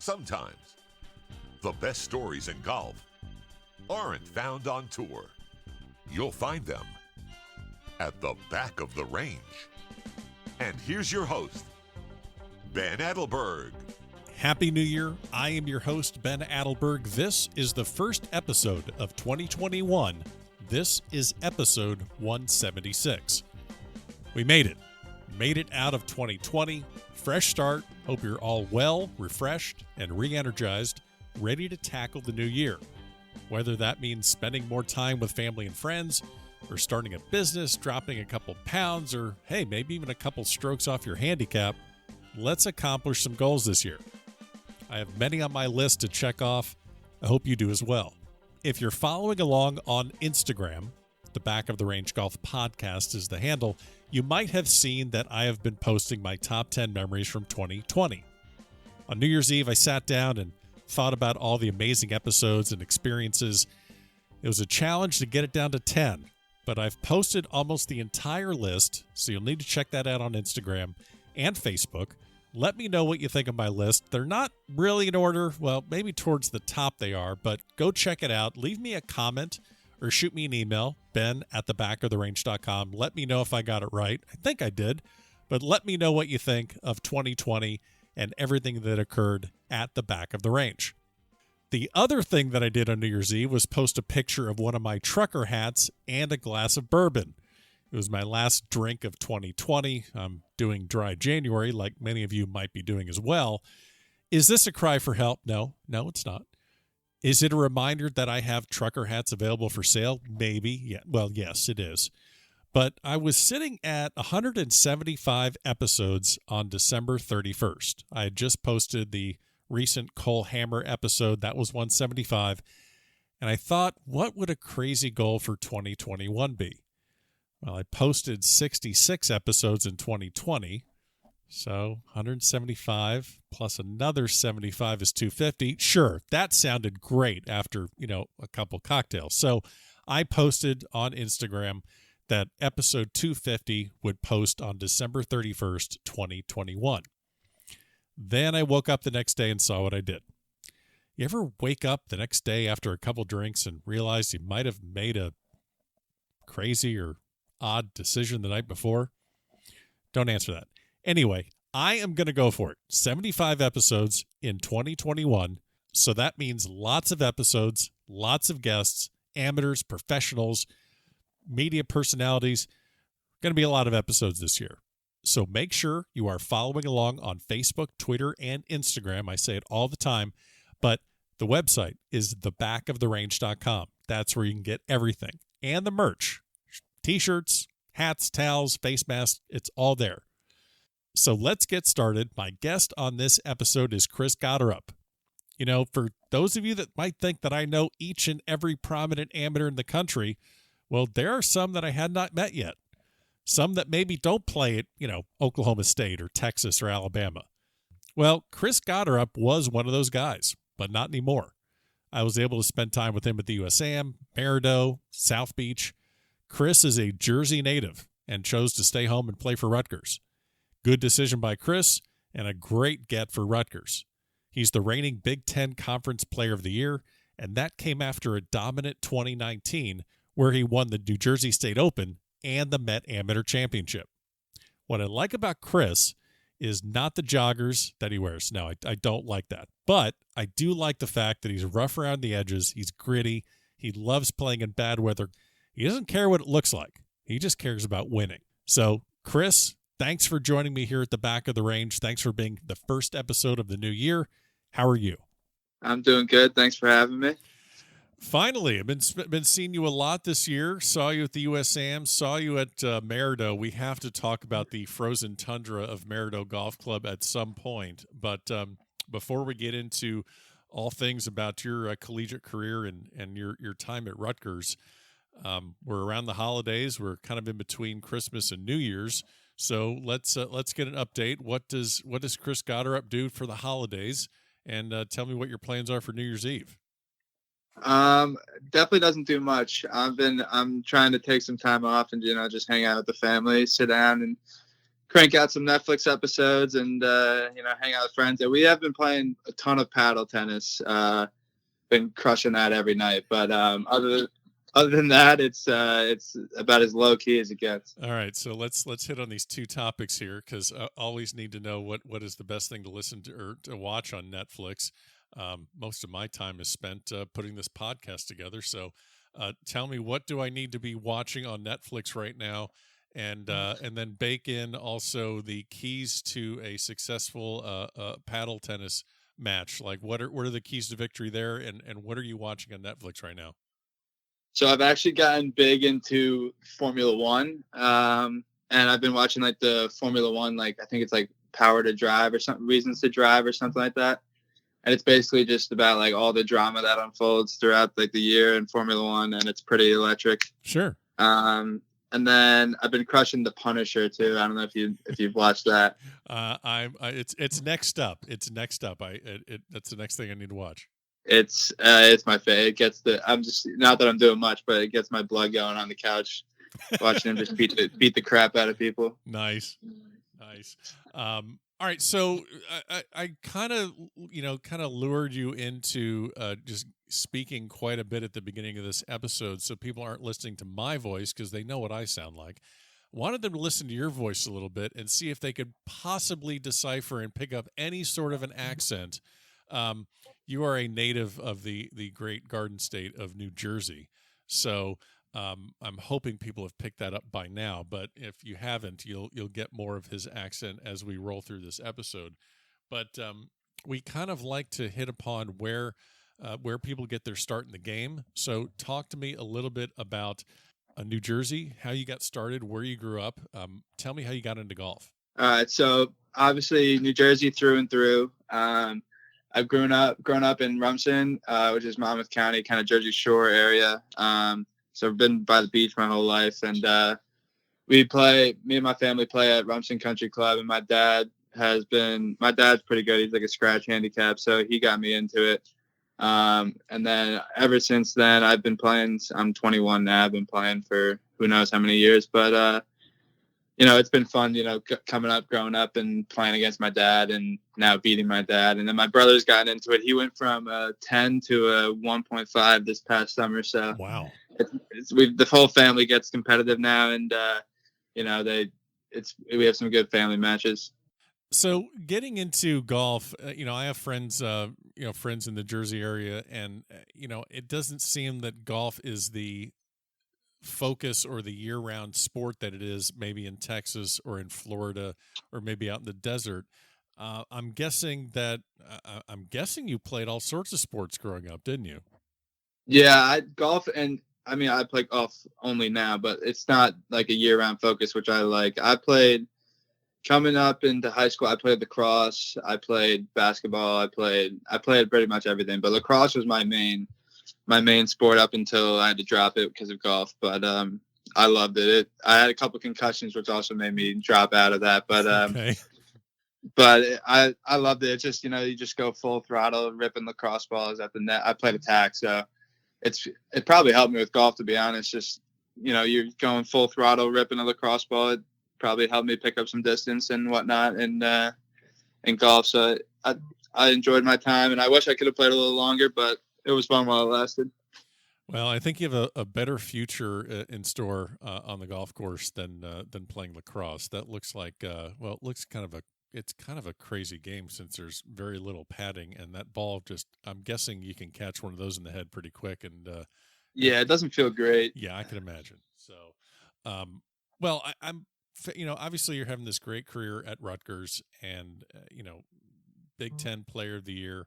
Sometimes the best stories in golf aren't found on tour. You'll find them at the back of the range. And here's your host, Ben Adelberg. Happy New Year. I am your host, Ben Adelberg. This is the first episode of 2021. This is episode 176. We made it. Made it out of 2020. Fresh start. Hope you're all well, refreshed, and re-energized, ready to tackle the new year. Whether that means spending more time with family and friends, or starting a business, dropping a couple pounds, or hey, maybe even a couple strokes off your handicap, let's accomplish some goals this year. I have many on my list to check off. I hope you do as well. If you're following along on Instagram, the Back of the Range Golf Podcast is the handle, you might have seen that I have been posting my top 10 memories from 2020. On New Year's Eve, I sat down and thought about all the amazing episodes and experiences. It was a challenge to get it down to 10, but I've posted almost the entire list, so you'll need to check that out on Instagram and Facebook. Let me know what you think of my list. They're not really in order. Well, maybe towards the top they are, but go check it out. Leave me a comment or shoot me an email, ben@thebackoftherange.com. Let me know if I got it right. I think I did, but let me know what you think of 2020 and everything that occurred at the back of the range. The other thing that I did on New Year's Eve was post a picture of one of my trucker hats and a glass of bourbon. It was my last drink of 2020. I'm doing dry January like many of you might be doing as well. Is this a cry for help? No, it's not. Is it a reminder that I have trucker hats available for sale? Maybe. Yeah. Well, yes, it is. But I was sitting at 175 episodes on December 31st. I had just posted the recent Cole Hammer episode. That was 175. And I thought, what would a crazy goal for 2021 be? Well, I posted 66 episodes in 2020. So 175 plus another 75 is 250. Sure, that sounded great after, a couple cocktails. So I posted on Instagram that episode 250 would post on December 31st, 2021. Then I woke up the next day and saw what I did. You ever wake up the next day after a couple drinks and realize you might have made a crazy or odd decision the night before? Don't answer that. Anyway, I am going to go for it. 75 episodes in 2021. So that means lots of episodes, lots of guests, amateurs, professionals, media personalities. Going to be a lot of episodes this year. So make sure you are following along on Facebook, Twitter, and Instagram. I say it all the time, but the website is thebackoftherange.com. That's where you can get everything. And the merch, t-shirts, hats, towels, face masks, it's all there. So let's get started. My guest on this episode is Chris Gotterup. For those of you that might think that I know each and every prominent amateur in the country, well, there are some that I had not met yet. Some that maybe don't play at, Oklahoma State or Texas or Alabama. Well, Chris Gotterup was one of those guys, but not anymore. I was able to spend time with him at the USAM, Maridoe, South Beach. Chris is a Jersey native and chose to stay home and play for Rutgers. Good decision by Chris and a great get for Rutgers. He's the reigning Big Ten Conference Player of the Year, and that came after a dominant 2019 where he won the New Jersey State Open and the Met Amateur Championship. What I like about Chris is not the joggers that he wears. No, I don't like that. But I do like the fact that he's rough around the edges. He's gritty. He loves playing in bad weather. He doesn't care what it looks like. He just cares about winning. So, Chris, thanks for joining me here at the Back of the Range. Thanks for being the first episode of the new year. How are you? I'm doing good. Thanks for having me. Finally, I've been seeing you a lot this year. Saw you at the USAM. Saw you at Maridoe. We have to talk about the frozen tundra of Maridoe Golf Club at some point. But before we get into all things about your collegiate career and your time at Rutgers, we're around the holidays. We're kind of in between Christmas and New Year's. So let's get an update. What does Chris Gotterup do for the holidays? And tell me what your plans are for New Year's Eve. Definitely doesn't do much. I'm trying to take some time off and, just hang out with the family, sit down and, crank out some Netflix episodes and hang out with friends. And we have been playing a ton of paddle tennis. Been crushing that every night. But other than that, it's about as low key as it gets. All right, so let's hit on these two topics here, because I always need to know what is the best thing to listen to or to watch on Netflix. Most of my time is spent putting this podcast together. So tell me, what do I need to be watching on Netflix right now? And then bake in also the keys to a successful paddle tennis match. Like, what are the keys to victory there, and what are you watching on Netflix right now? So I've actually gotten big into Formula One, and I've been watching like the Formula One, like I think it's like Power to Drive or something, Reasons to Drive or something like that. And it's basically just about like all the drama that unfolds throughout like the year in Formula One, and it's pretty electric. Sure. And then I've been crushing The Punisher too. I don't know if you've watched that. It's next up. It's next up. That's the next thing I need to watch. It's my favorite. I'm just, not that I'm doing much, but it gets my blood going on the couch, watching him just beat the crap out of people. Nice. All right, so I kind of lured you into just speaking quite a bit at the beginning of this episode, so people aren't listening to my voice because they know what I sound like. Wanted them to listen to your voice a little bit and see if they could possibly decipher and pick up any sort of an accent. You are a native of the great Garden State of New Jersey, so I'm hoping people have picked that up by now. But if you haven't, you'll get more of his accent as we roll through this episode. But we kind of like to hit upon where people get their start in the game. So talk to me a little bit about New Jersey, how you got started, where you grew up. Tell me how you got into golf. All right, so obviously New Jersey through and through. I've grown up in Rumson, which is Monmouth County, kind of Jersey Shore area. So I've been by the beach my whole life, and me and my family play at Rumson Country Club, and my dad's pretty good. He's like a scratch handicap, so he got me into it. And then ever since then, I've been playing. I'm 21 now. I've been playing for who knows how many years, but it's been fun, growing up and playing against my dad and now beating my dad. And then my brother's gotten into it. He went from a 10 to a 1.5 this past summer. So wow, the whole family gets competitive now, and we have some good family matches. So getting into golf, I have friends, friends in the Jersey area, and it doesn't seem that golf is the focus or the year-round sport that it is maybe in Texas or in Florida or maybe out in the desert. I'm guessing you played all sorts of sports growing up, didn't you? Yeah, golf, and I mean, I play golf only now, but it's not like a year-round focus, which I like. I played coming up into high school. I played lacrosse. I played basketball. I played pretty much everything, but lacrosse was my main sport up until I had to drop it because of golf. But I loved it. I had a couple concussions, which also made me drop out of that. But okay. But I loved it. It's just, you just go full throttle, ripping lacrosse balls at the net. I played attack, so it probably helped me with golf, to be honest. Just, you're going full throttle, ripping a lacrosse ball. It probably helped me pick up some distance and whatnot in golf. So I enjoyed my time, and I wish I could have played a little longer, but it was fun while it lasted. Well, I think you have a better future in store on the golf course than playing lacrosse. That looks like it's kind of a crazy game since there's very little padding, and that ball I'm guessing you can catch one of those in the head pretty quick. And yeah, it doesn't feel great. Yeah, I can imagine. So, well, I'm obviously you're having this great career at Rutgers, and Big Ten Player of the Year,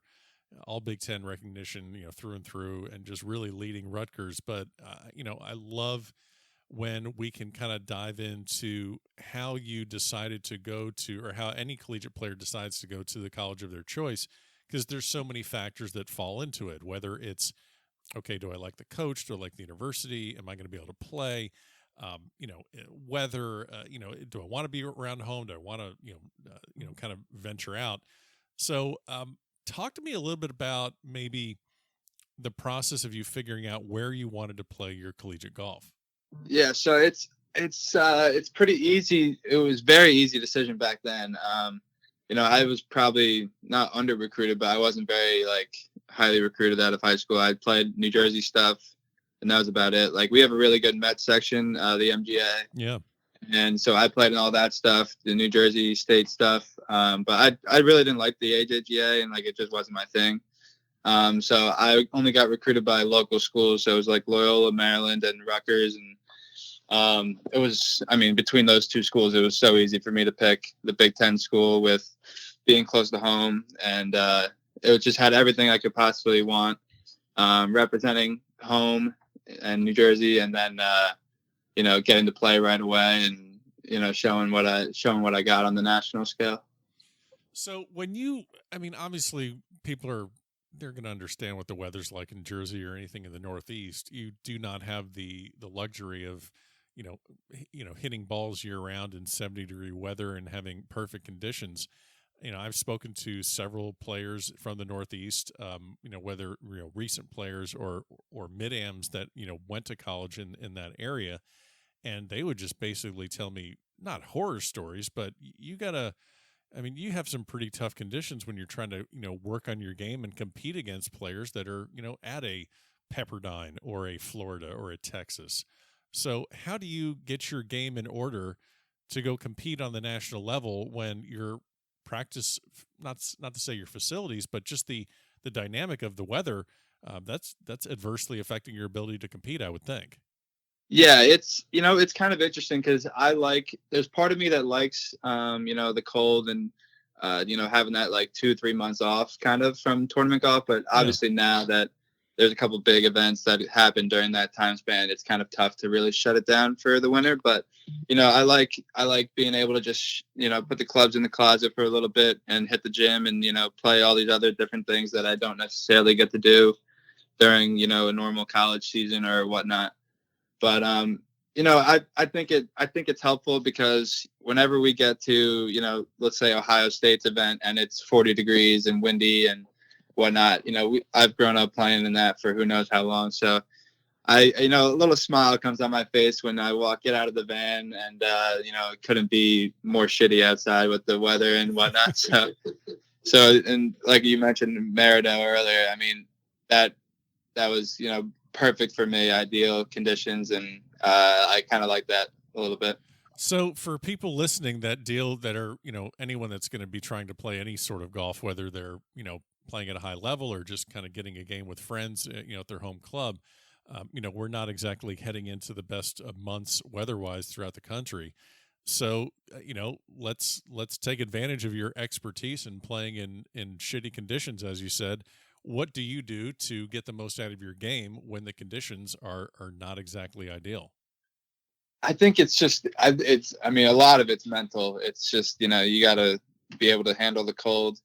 all Big Ten recognition, through and through, and just really leading Rutgers. But I love when we can kind of dive into how you decided to go to, or how any collegiate player decides to go to the college of their choice, because there's so many factors that fall into it, whether it's, okay, do I like the coach? Do I like the university? Am I going to be able to play? Whether, do I want to be around home? Do I want to, kind of venture out? So talk to me a little bit about maybe the process of you figuring out where you wanted to play your collegiate golf. Yeah, so It's pretty easy. It was very easy decision back then. I was probably not under recruited, but I wasn't very like highly recruited out of high school. I played New Jersey stuff, and that was about it. Like we have a really good Mets section, the MGA. Yeah. And so I played in all that stuff, the New Jersey State stuff. But I really didn't like the AJGA, and like it just wasn't my thing. So I only got recruited by local schools. So it was like Loyola, Maryland, and Rutgers. And it was, between those two schools, it was so easy for me to pick the Big Ten school with being close to home. And it just had everything I could possibly want, representing home and New Jersey, and then, getting to play right away and, showing what I got on the national scale. So when obviously they're going to understand what the weather's like in Jersey or anything in the Northeast. You do not have the luxury of, hitting balls year round in 70-degree weather and having perfect conditions. I've spoken to several players from the Northeast, whether recent players or mid-ams that went to college in that area, and they would just basically tell me not horror stories, but you have some pretty tough conditions when you're trying to work on your game and compete against players that are at a Pepperdine or a Florida or a Texas. So how do you get your game in order to go compete on the national level when your practice, not to say your facilities, but just the dynamic of the weather, that's adversely affecting your ability to compete, I would think. Yeah, it's kind of interesting because there's part of me that likes, the cold and, having that like 2-3 months off kind of from tournament golf. But obviously now that there's a couple big events that happen during that time span, it's kind of tough to really shut it down for the winter. But, I like being able to just, put the clubs in the closet for a little bit and hit the gym and, play all these other different things that I don't necessarily get to do during, a normal college season or whatnot. But, I think it's helpful because whenever we get to, let's say Ohio State's event and it's 40 degrees and windy and whatnot, I've grown up playing in that for who knows how long. So a little smile comes on my face when I get out of the van and, it couldn't be more shitty outside with the weather and whatnot. And like you mentioned Merida earlier, that was, perfect for me, ideal conditions. And I kind of like that a little bit. So for people listening that are, anyone that's going to be trying to play any sort of golf, whether they're, playing at a high level or just kind of getting a game with friends, at their home club, we're not exactly heading into the best of months weather-wise throughout the country. So, let's take advantage of your expertise in playing in shitty conditions, as you said. What do you do to get the most out of your game when the conditions are not exactly ideal? I think it's just, a lot of it's mental. It's just, you got to be able to handle the cold.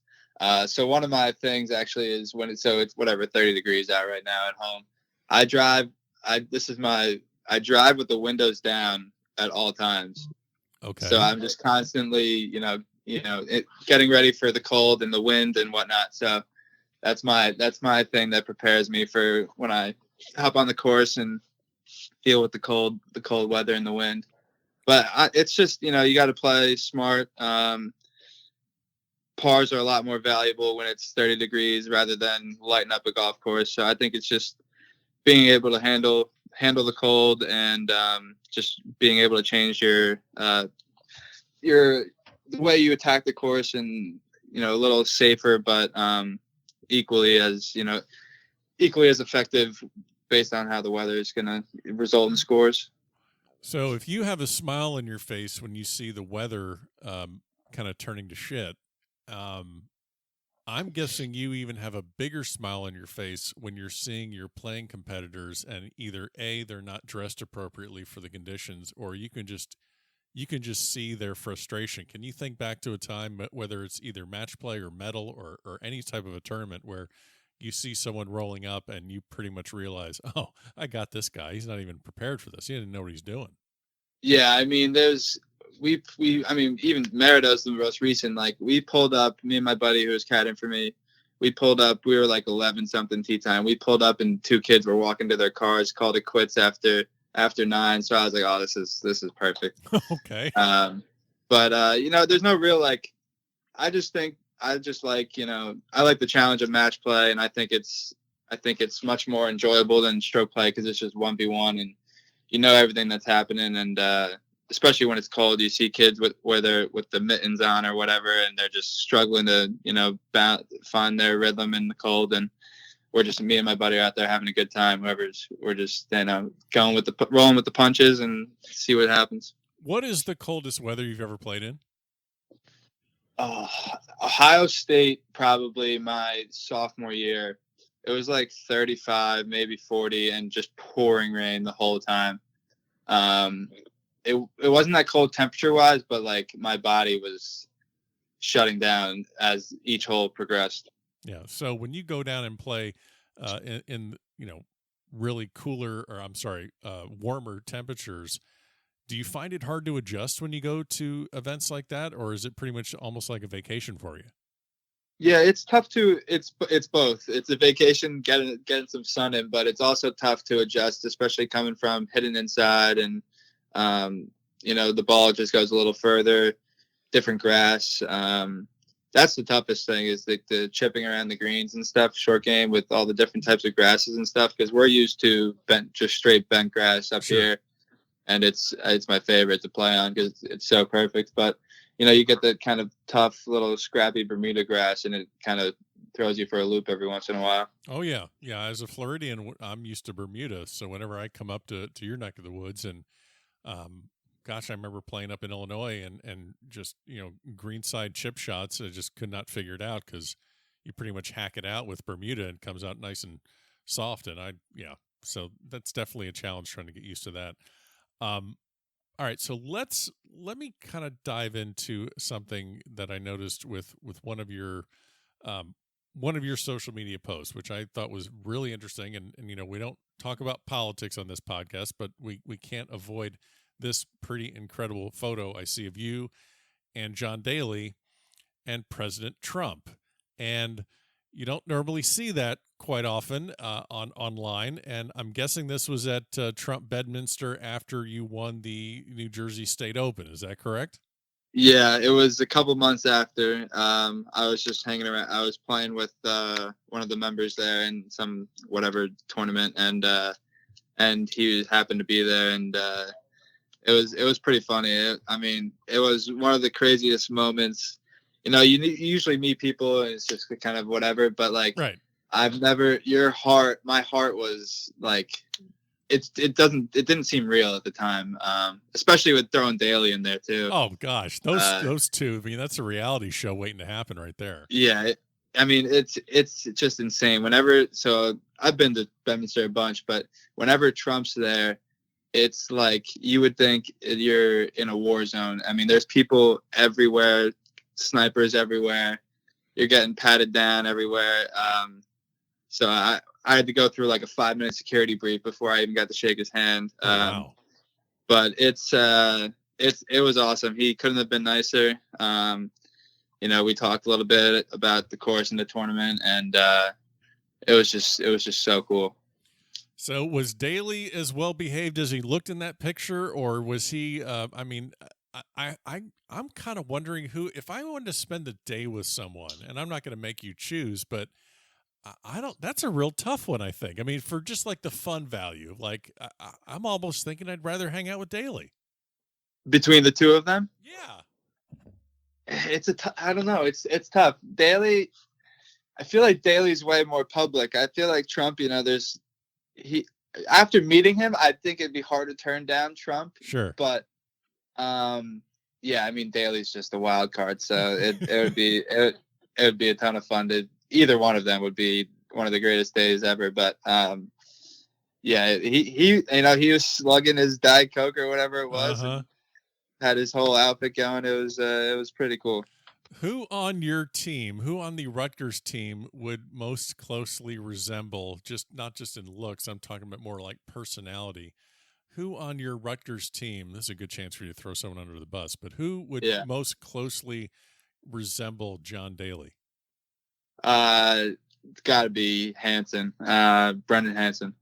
So one of my things actually is it's 30 degrees out right now at home. I drive with the windows down at all times. Okay. So I'm just constantly, getting ready for the cold and the wind and whatnot. So that's my thing that prepares me for when I hop on the course and deal with the cold weather and the wind. But it's just, you got to play smart. Pars are a lot more valuable when it's 30 degrees rather than lighting up a golf course. So I think it's just being able to handle the cold and just being able to change your the way you attack the course and, a little safer, but equally as effective based on how the weather is going to result in scores. So if you have a smile on your face when you see the weather kind of turning to shit, I'm guessing you even have a bigger smile on your face when you're seeing your playing competitors and either A, they're not dressed appropriately for the conditions, or you can just see their frustration. Can you think back to a time, whether it's either match play or medal or any type of a tournament, where you see someone rolling up and you pretty much realize, oh, I got this guy. He's not even prepared for this. He didn't know what he's doing. Yeah, even Merida's the most recent. Like we pulled up, me and my buddy who was caddying for me, we were like 11 something tee time. We pulled up and two kids were walking to their cars, called it quits after after 9. So I was like, oh, this is perfect. Okay. But there's no real like. I just like I like the challenge of match play, and I think it's much more enjoyable than stroke play because it's just 1v1 and everything that's happening, and especially when it's cold, you see kids with the mittens on or whatever, and they're just struggling to find their rhythm in the cold, and we're just me and my buddy are out there having a good time. We're just rolling with the punches and see what happens. What is the coldest weather you've ever played in? Ohio State, probably my sophomore year. It was like 35, maybe 40, and just pouring rain the whole time. It wasn't that cold temperature wise, but like my body was shutting down as each hole progressed. Yeah. So when you go down and play in really warmer temperatures, do you find it hard to adjust when you go to events like that, or is it pretty much almost like a vacation for you? Yeah, it's tough to. It's both. It's a vacation, getting some sun in, but it's also tough to adjust, especially coming from hitting inside, and the ball just goes a little further, different grass. That's the toughest thing is the chipping around the greens and stuff, short game with all the different types of grasses and stuff, because we're used to just straight bent grass up here. And it's my favorite to play on because it's so perfect. But, you get the kind of tough little scrappy Bermuda grass, and it kind of throws you for a loop every once in a while. Oh, yeah. Yeah, as a Floridian, I'm used to Bermuda. So whenever I come up to your neck of the woods and, gosh, I remember playing up in Illinois and just, greenside chip shots. I just could not figure it out because you pretty much hack it out with Bermuda and it comes out nice and soft. And so that's definitely a challenge trying to get used to that. All right, so let me kind of dive into something that I noticed with one of your social media posts, which I thought was really interesting. And we don't talk about politics on this podcast, but we can't avoid this pretty incredible photo I see of you and John Daly and President Trump. And you don't normally see that quite often online, and I'm guessing this was at Trump Bedminster after you won the New Jersey State Open. Is that correct? Yeah, it was a couple months after. I was just hanging around. I was playing with one of the members there in some whatever tournament, and he happened to be there, and it was pretty funny. It was one of the craziest moments. You usually meet people and it's just kind of whatever, but like, right. My heart was like, it didn't seem real at the time. Especially with throwing Daly in there too. Oh gosh, those two, that's a reality show waiting to happen right there. Yeah. It's just insane. So I've been to Bedminster a bunch, but whenever Trump's there, it's like, you would think you're in a war zone. There's people everywhere, snipers everywhere, you're getting patted down everywhere. So I had to go through like a 5-minute security brief before I even got to shake his hand. Wow. But it was awesome. He couldn't have been nicer. We talked a little bit about the course and the tournament, and it was just so cool. So was Daly as well behaved as he looked in that picture, or was he? I'm kind of wondering if I wanted to spend a day with someone, and I'm not going to make you choose, but I don't. That's a real tough one, I think. For just like the fun value, like I'm almost thinking I'd rather hang out with Daly. Between the two of them, yeah, I don't know. It's tough. Daly, I feel like Daly's way more public. I feel like Trump, after meeting him, I think it'd be hard to turn down Trump. Sure. But, Daly's just a wild card. So it would be a ton of fun. Either one of them would be one of the greatest days ever. But, he was slugging his Diet Coke or whatever it was. Uh-huh. And had his whole outfit going. It was pretty cool. Who on the Rutgers team would most closely resemble, not just in looks, I'm talking about more like personality. Who on your Rutgers team, this is a good chance for you to throw someone under the bus, but who would most closely resemble John Daly? It's got to be Hansen, Brendan Hansen.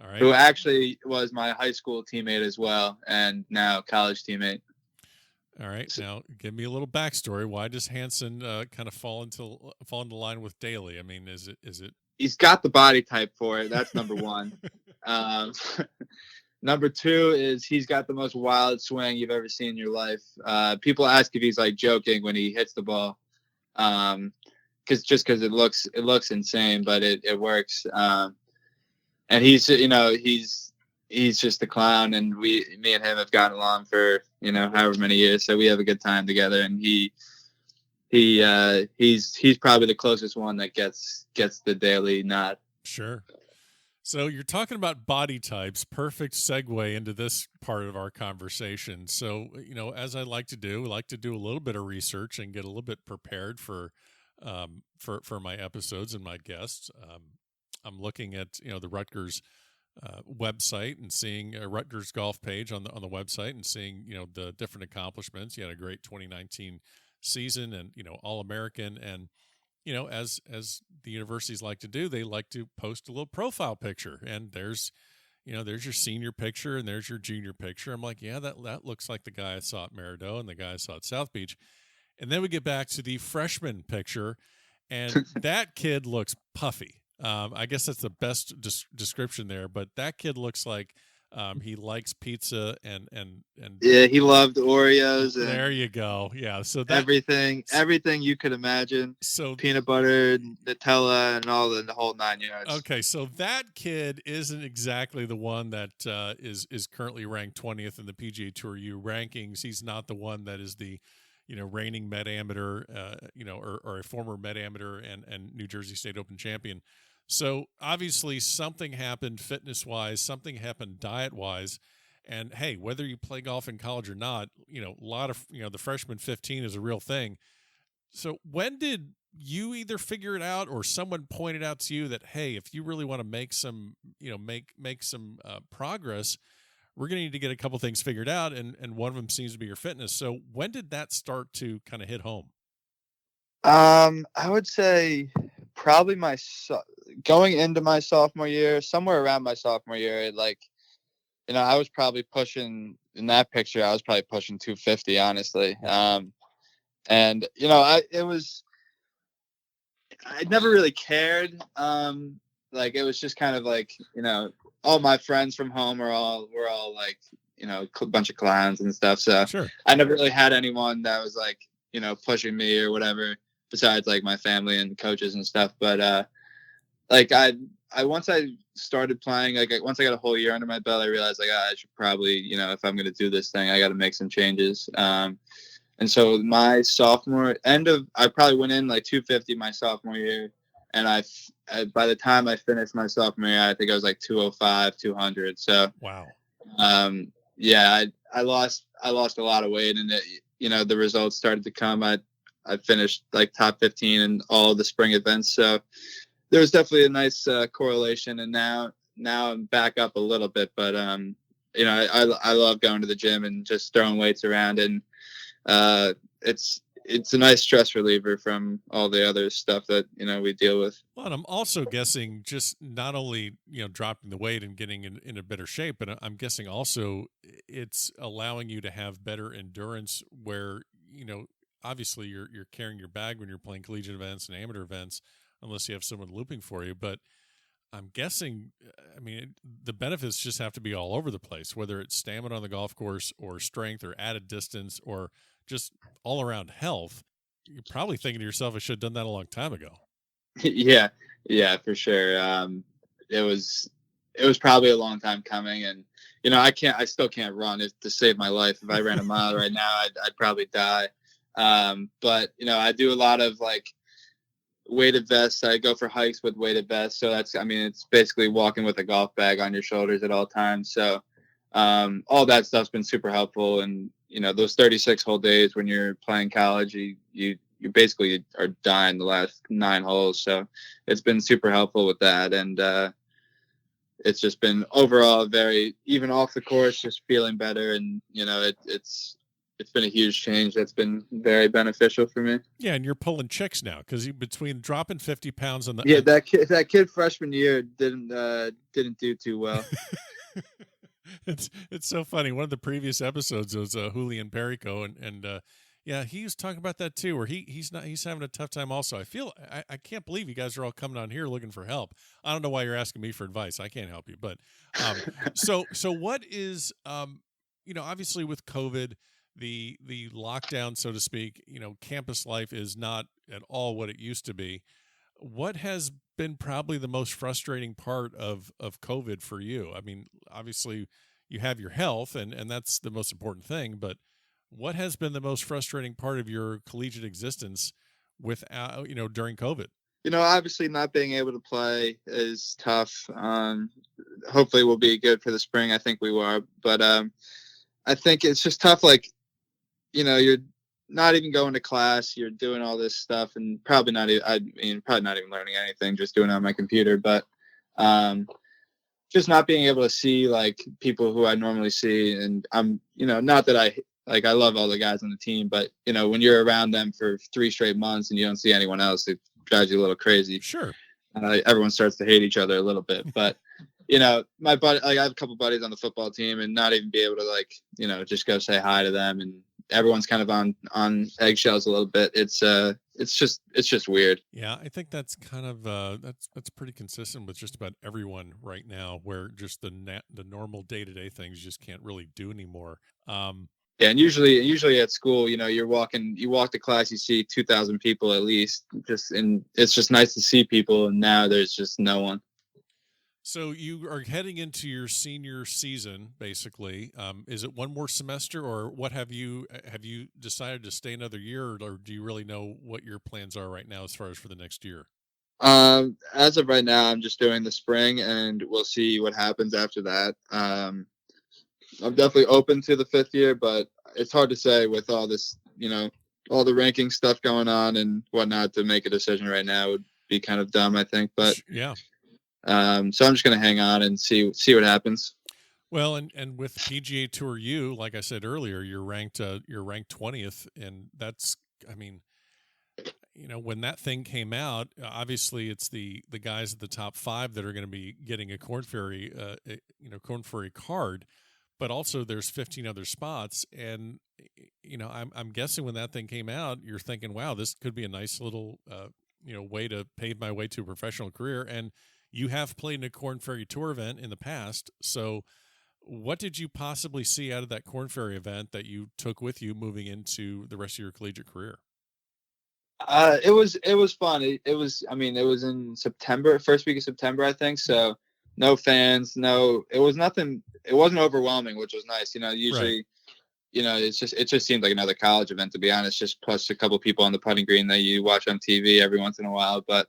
All right. who actually was my high school teammate as well, and now college teammate. All right. Now, give me a little backstory. Why does Hansen kind of fall into line with Daly? I mean, is it? He's got the body type for it. That's number one. Number two is he's got the most wild swing you've ever seen in your life. People ask if he's like joking when he hits the ball, because it looks insane, but it works. And he's just a clown, and me and him have gotten along for however many years, so we have a good time together. And he's probably the closest one that gets the Daly nod. Sure. So you're talking about body types. Perfect segue into this part of our conversation. So, as I like to do, a little bit of research and get a little bit prepared for my episodes and my guests. I'm looking at, the Rutgers website and seeing a Rutgers golf page on the website and seeing, the different accomplishments. You had a great 2019 season and, All-American, and as the universities like to do, they like to post a little profile picture, and there's your senior picture and there's your junior picture. I'm like, yeah, that looks like the guy I saw at Merideau and the guy I saw at South Beach. And then we get back to the freshman picture, and that kid looks puffy. I guess that's the best description there, but that kid looks like he likes pizza and yeah, he loved Oreos. And there you go. Yeah, so everything you could imagine. So peanut butter, Nutella, and the whole 9 yards. Okay, so that kid isn't exactly the one that is currently ranked 20th in the PGA Tour U rankings. He's not the one that is the reigning Med Amateur, or a former Med Amateur and New Jersey State Open champion. So obviously something happened fitness-wise, something happened diet-wise, and hey, whether you play golf in college or not, a lot of the freshman 15 is a real thing. So when did you either figure it out or someone pointed out to you that, hey, if you really want to make some progress, we're going to need to get a couple things figured out, and one of them seems to be your fitness. So when did that start to kind of hit home? I would say probably going into my sophomore year, somewhere around my sophomore year, I was probably pushing, in that picture, I was probably pushing 250, honestly. And I never really cared. It was just kind of all my friends from home were all a bunch of clowns and stuff. So sure. I never really had anyone that was pushing me or whatever, besides my family and coaches and stuff. But I once I started playing, once I got a whole year under my belt, I realized I should probably, if I'm going to do this thing, I got to make some changes. And so my sophomore I probably went in 250 my sophomore year. And by the time I finished my sophomore year, I think I was 205, 200. So, wow. Yeah, I lost a lot of weight, and the results started to come. I finished top 15 in all the spring events. So there was definitely a nice correlation. And now I'm back up a little bit, but I love going to the gym and just throwing weights around, and it's a nice stress reliever from all the other stuff that we deal with. Well, and I'm also guessing just not only dropping the weight and getting in a better shape, but I'm guessing also it's allowing you to have better endurance. Where obviously you're carrying your bag when you're playing collegiate events and amateur events, unless you have someone looping for you. But I'm guessing, the benefits just have to be all over the place, whether it's stamina on the golf course or strength or added distance or just all around health. You're probably thinking to yourself, I should have done that a long time ago. Yeah, for sure. It was probably a long time coming, and I still can't run to save my life. If I ran a mile right now, I'd probably die. But I do a lot of weighted vests. I go for hikes with weighted vests. So it's basically walking with a golf bag on your shoulders at all times. So all that stuff's been super helpful. And those 36 hole days when you're playing college, you basically are dying the last 9 holes. So it's been super helpful with that. And it's just been overall very, even off the course, just feeling better. And it's it's been a huge change that's been very beneficial for me. Yeah, and you're pulling chicks now because between dropping 50 pounds on the that kid freshman year didn't do too well. it's so funny. One of the previous episodes was Julian Perico, and yeah, he was talking about that too, where he's having a tough time. Also, I can't believe you guys are all coming on here looking for help. I don't know why you're asking me for advice. I can't help you, but so what is obviously with COVID, the lockdown, so to speak, campus life is not at all what it used to be. What has been probably the most frustrating part of COVID for you? I mean, obviously you have your health and that's the most important thing, but what has been the most frustrating part of your collegiate existence without, during COVID? Obviously not being able to play is tough. Hopefully we'll be good for the spring. I think we will, but I think it's just tough. Like, you're not even going to class, you're doing all this stuff and probably not even learning anything, just doing it on my computer. But just not being able to see like people who I normally see. And I'm, not that I love all the guys on the team, but when you're around them for 3 straight months and you don't see anyone else, it drives you a little crazy. Sure. Everyone starts to hate each other a little bit, but my buddy, like I have a couple buddies on the football team and not even be able to just go say hi to them, and everyone's kind of on eggshells a little bit. It's just weird. Yeah, I think that's kind of that's pretty consistent with just about everyone right now, where just the normal day-to-day things you just can't really do anymore. Yeah, and usually at school, you walk to class, you see 2,000 people at least, and it's just nice to see people, and now there's just no one. So you are heading into your senior season, basically. Is it one more semester, or what have you decided to stay another year, or do you really know what your plans are right now as far as for the next year? As of right now, I'm just doing the spring, and we'll see what happens after that. I'm definitely open to the 5th year, but it's hard to say with all this, all the ranking stuff going on and whatnot, to make a decision right now would be kind of dumb, I think. But yeah. So I'm just going to hang on and see what happens. Well, and with PGA Tour U, like I said earlier, you're ranked 20th, and that's, I mean, when that thing came out, obviously it's the guys at the top 5 that are going to be getting a Korn Ferry card, but also there's 15 other spots, and I'm guessing when that thing came out, you're thinking, wow, this could be a nice little way to pave my way to a professional career. And you have played in a Korn Ferry Tour event in the past. So what did you possibly see out of that Korn Ferry event that you took with you moving into the rest of your collegiate career? It was fun. It was in September, first week of September, I think. So no fans, it was nothing. It wasn't overwhelming, which was nice. Usually, right. It just seemed like another college event, to be honest, just plus a couple people on the putting green that you watch on TV every once in a while. But,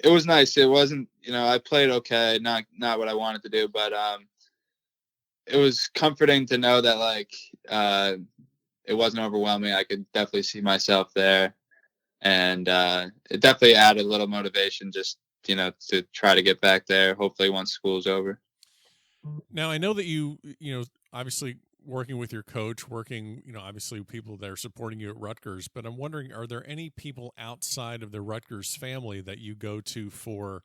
it was nice. It wasn't, I played okay, not what I wanted to do, but it was comforting to know that it wasn't overwhelming. I could definitely see myself there, and it definitely added a little motivation just to try to get back there. Hopefully, once school's over. Now I know that you obviously working with your coach, obviously people that are supporting you at Rutgers, but I'm wondering, are there any people outside of the Rutgers family that you go to for,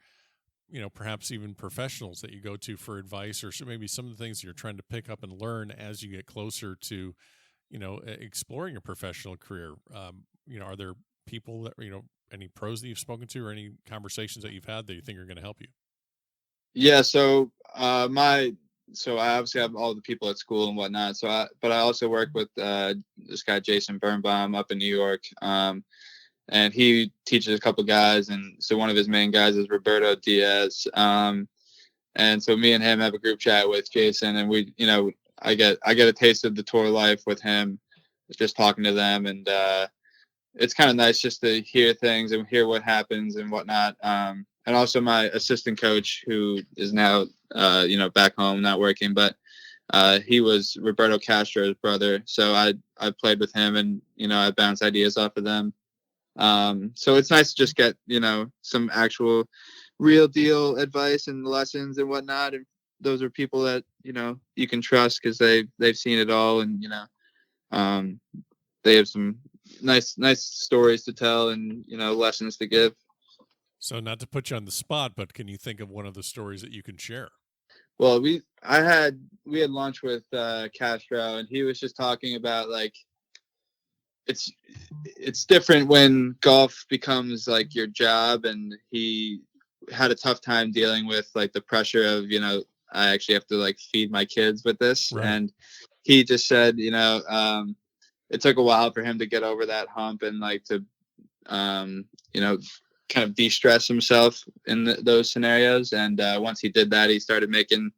perhaps even professionals that you go to for advice, or maybe some of the things you're trying to pick up and learn as you get closer to, exploring a professional career? Are there people that, any pros that you've spoken to, or any conversations that you've had that you think are going to help you? Yeah. So, so I obviously have all the people at school and whatnot. But I also work with this guy, Jason Birnbaum, up in New York. And he teaches a couple guys. And so one of his main guys is Roberto Diaz. And so me and him have a group chat with Jason, and we, I get a taste of the tour life with him, just talking to them. And it's kind of nice just to hear things and hear what happens and whatnot. And also my assistant coach, who is now, back home, not working, but he was Roberto Castro's brother. So I played with him, and, I bounce ideas off of them. So it's nice to just get, some actual real deal advice and lessons and whatnot, and those are people that, you know, you can trust because they've seen it all, and, you know, they have some nice stories to tell, and, you know, lessons to give. So, not to put you on the spot, but can you think of one of the stories that you can share? Well, we had lunch with Castro, and he was just talking about, like, it's different when golf becomes like your job, and he had a tough time dealing with, like, the pressure of, you know, I actually have to, like, feed my kids with this. Right. And he just said, you know, it took a while for him to get over that hump, and, like, to you know, kind of de-stress himself in those scenarios. And once he did that, he started making,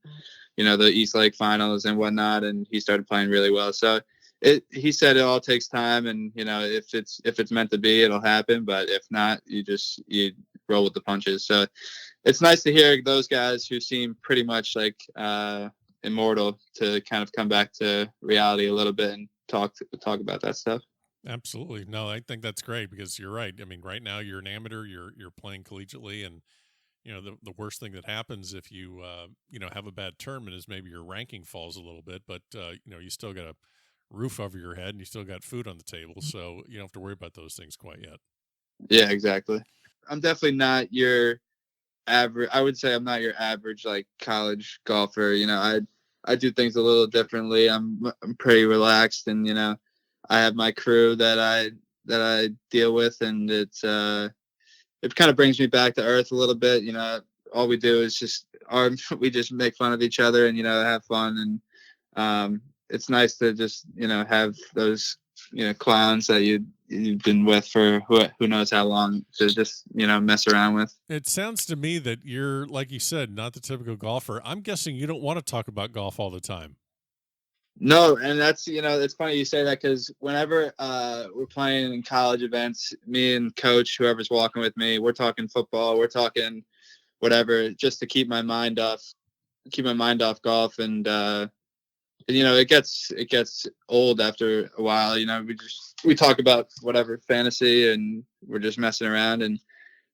you know, the East Lake finals and whatnot, and he started playing really well. So he said it all takes time, and, you know, if it's meant to be, it'll happen. But if not, you roll with the punches. So it's nice to hear those guys who seem pretty much like immortal to kind of come back to reality a little bit and talk about that stuff. Absolutely. No, I think that's great because you're right. I mean, right now you're an amateur, you're playing collegiately, and, you know, the worst thing that happens if you you know, have a bad tournament is maybe your ranking falls a little bit, but you know, you still got a roof over your head and you still got food on the table, so you don't have to worry about those things quite yet. Yeah, exactly. I'm definitely not your average. I would say I'm not your average, like, college golfer. You know, I do things a little differently. I'm pretty relaxed, and, you know, I have my crew that I deal with, and it kind of brings me back to earth a little bit. You know, all we do is we just make fun of each other, and, you know, have fun. And it's nice to just, you know, have those, you know, clowns that you've been with for who knows how long to just, you know, mess around with. It sounds to me that you're, like you said, not the typical golfer. I'm guessing you don't want to talk about golf all the time. No, and that's, you know, it's funny you say that, because whenever we're playing in college events, me and coach, whoever's walking with me, we're talking football, we're talking whatever, just to keep my mind off golf. And you know, it gets old after a while. You know, we talk about whatever fantasy, and we're just messing around and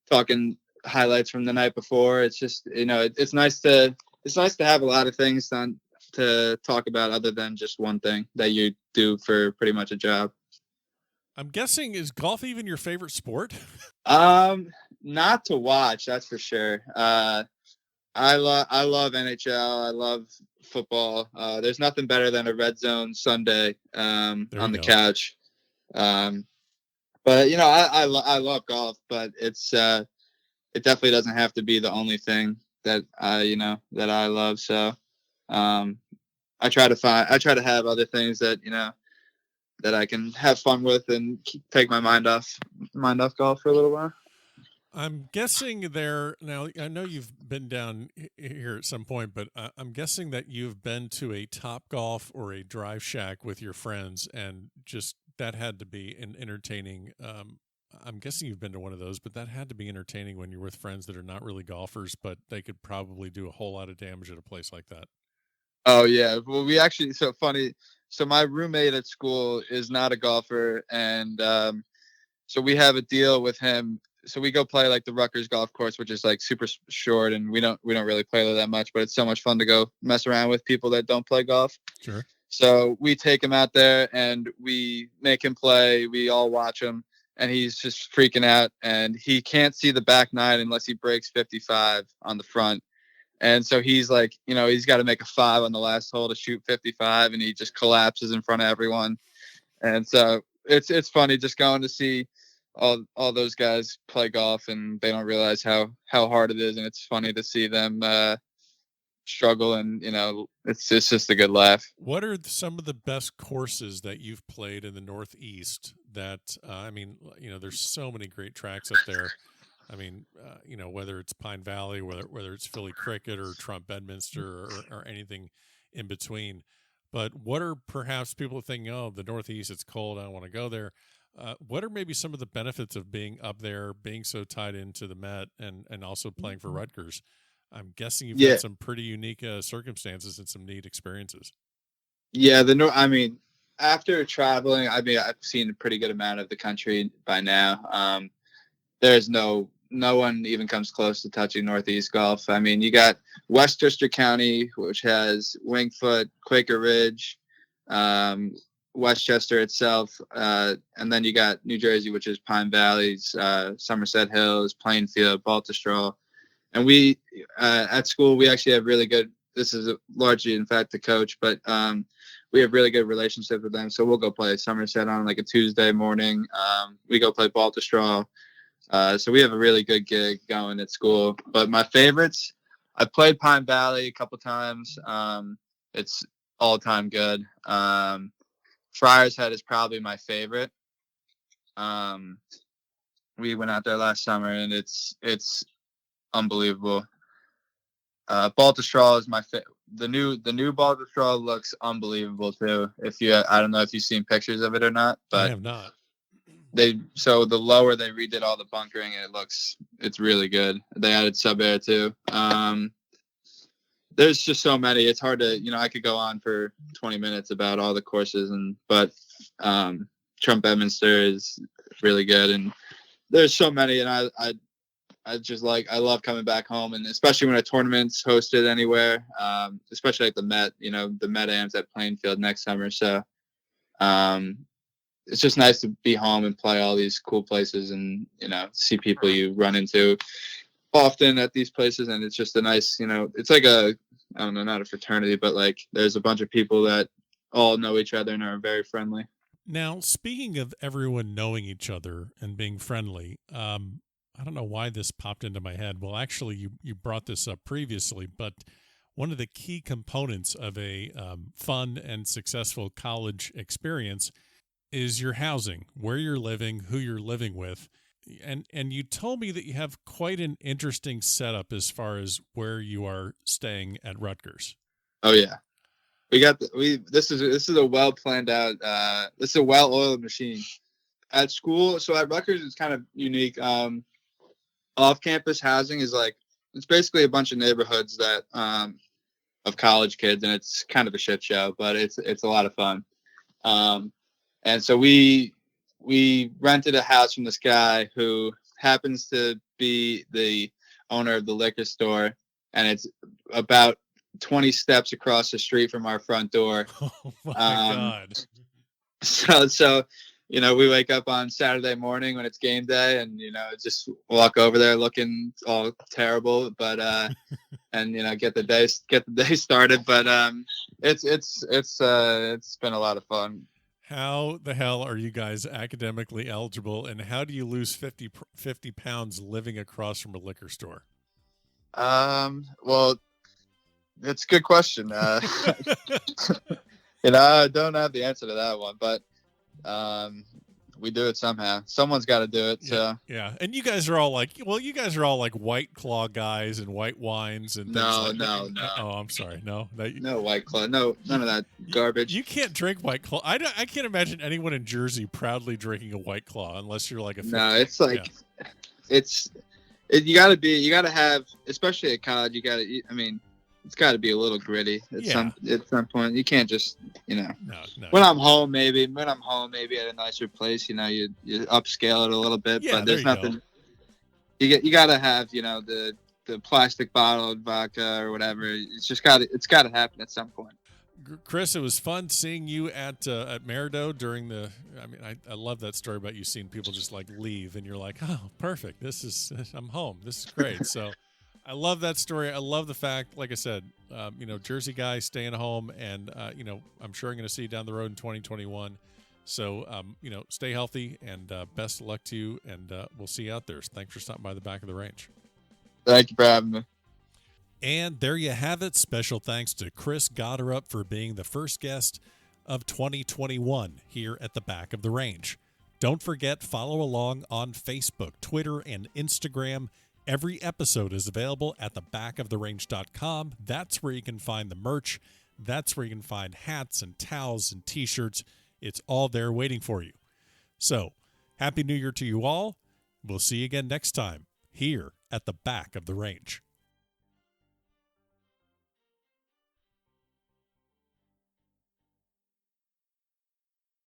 talking highlights from the night before. It's just, you know, it's nice to have a lot of things to talk about other than just one thing that you do for pretty much a job. I'm guessing, is golf even your favorite sport? Not to watch, that's for sure. I love NHL. I love football. There's nothing better than a red zone Sunday on the couch. But, you know, I love golf, but it's it definitely doesn't have to be the only thing that I love. So I try to have other things that, you know, that I can have fun with and take my mind off golf for a little while. I'm guessing now, I know you've been down here at some point, but I'm guessing that you've been to a Top Golf or a Drive Shack with your friends, and just that had to be an entertaining. I'm guessing you've been to one of those, but that had to be entertaining when you're with friends that are not really golfers, but they could probably do a whole lot of damage at a place like that. Oh yeah, well, we actually, so funny. So my roommate at school is not a golfer, and so we have a deal with him. So we go play, like, the Rutgers golf course, which is, like, super short, and we don't really play there that much, but it's so much fun to go mess around with people that don't play golf. Sure. So we take him out there and we make him play. We all watch him, and he's just freaking out, and he can't see the back nine unless he breaks 55 on the front. And so he's like, you know, he's got to make a 5 on the last hole to shoot 55, and he just collapses in front of everyone. And so it's funny just going to see all those guys play golf, and they don't realize how hard it is, and it's funny to see them struggle, and, you know, it's just a good laugh. What are some of the best courses that you've played in the Northeast? That I mean, you know, there's so many great tracks up there. I mean, you know, whether it's Pine Valley, whether it's Philly Cricket or Trump Bedminster or anything in between. But what are perhaps people thinking, oh, the Northeast, it's cold, I don't want to go there. What are maybe some of the benefits of being up there, being so tied into the Met, and also playing for Rutgers? I'm guessing you've had some pretty unique circumstances and some neat experiences. Yeah, I mean, after traveling, I mean, I've seen a pretty good amount of the country by now. There's no no one even comes close to touching Northeast golf. I mean, you got Westchester County, which has Wingfoot, Quaker Ridge, Westchester itself, and then you got New Jersey, which is Pine Valleys, Somerset Hills, Plainfield, Baltusrol. And we at school, we actually have really good, this is largely, in fact, the coach, but we have really good relationships with them. So we'll go play Somerset on like a Tuesday morning. We go play Baltusrol. So we have a really good gig going at school. But my favorites, I played Pine Valley a couple times. It's all-time good. Friars Head is probably my favorite. We went out there last summer, and it's unbelievable. Baltusrol is my favorite. The new Baltusrol looks unbelievable too. I don't know if you've seen pictures of it or not, but I have not. So the lower they redid all the bunkering, and it's really good. They added sub air too. There's just so many. It's hard to, I could go on for 20 minutes about all the courses, but Trump Bedminster is really good, and there's so many. And I love coming back home, and especially when a tournament's hosted anywhere, especially like the Met, the Met Am's at Plainfield next summer. So it's just nice to be home and play all these cool places, and, see people you run into often at these places. And it's just a nice, it's like I don't know, not a fraternity, but like there's a bunch of people that all know each other and are very friendly. Now, speaking of everyone knowing each other and being friendly, I don't know why this popped into my head. Well, actually, you brought this up previously, but one of the key components of a fun and successful college experience is your housing, where you're living, who you're living with. And you told me that you have quite an interesting setup as far as where you are staying at Rutgers. Oh yeah, this is a well planned out. This is a well oiled machine at school. So at Rutgers, it's kind of unique. Off campus housing is it's basically a bunch of neighborhoods that of college kids, and it's kind of a shit show, but it's a lot of fun. And so we rented a house from this guy who happens to be the owner of the liquor store, and it's about 20 steps across the street from our front door. Oh my God. So, we wake up on Saturday morning when it's game day, and, just walk over there looking all terrible, but, and, get the day started. But, it's been a lot of fun. How the hell are you guys academically eligible, and how do you lose 50 pounds living across from a liquor store? Well, it's a good question. I don't have the answer to that one, but we do it somehow. Someone's got to do it. Yeah. And you guys are all like White Claw guys and white wines and things no. Oh, I'm sorry. No, no White Claw. No, none of that garbage. You can't drink White Claw. I can't imagine anyone in Jersey proudly drinking a White Claw unless you're like a 50. No, it's like you got to have, especially at college. It's got to be a little gritty at some point. You can't just, No. When I'm home, maybe at a nicer place, you upscale it a little bit. Yeah, but there's nothing. You got to have, the plastic bottled vodka or whatever. It's got to happen at some point. Chris, it was fun seeing you at Merido during the. I love that story about you seeing people just leave, and you're like, oh, perfect. I'm home. This is great. So. I love that story. I love the fact, like I said, Jersey guy staying home, and I'm sure I'm going to see you down the road in 2021. So, stay healthy, and best of luck to you, and we'll see you out there. So thanks for stopping by the back of the range. Thank you for having me. And there you have it. Special thanks to Chris Gotterup for being the first guest of 2021 here at the back of the range. Don't forget, follow along on Facebook, Twitter, and Instagram. Every episode is available at thebackoftherange.com. That's where you can find the merch. That's where you can find hats and towels and T-shirts. It's all there waiting for you. So, Happy New Year to you all. We'll see you again next time here at the back of the range.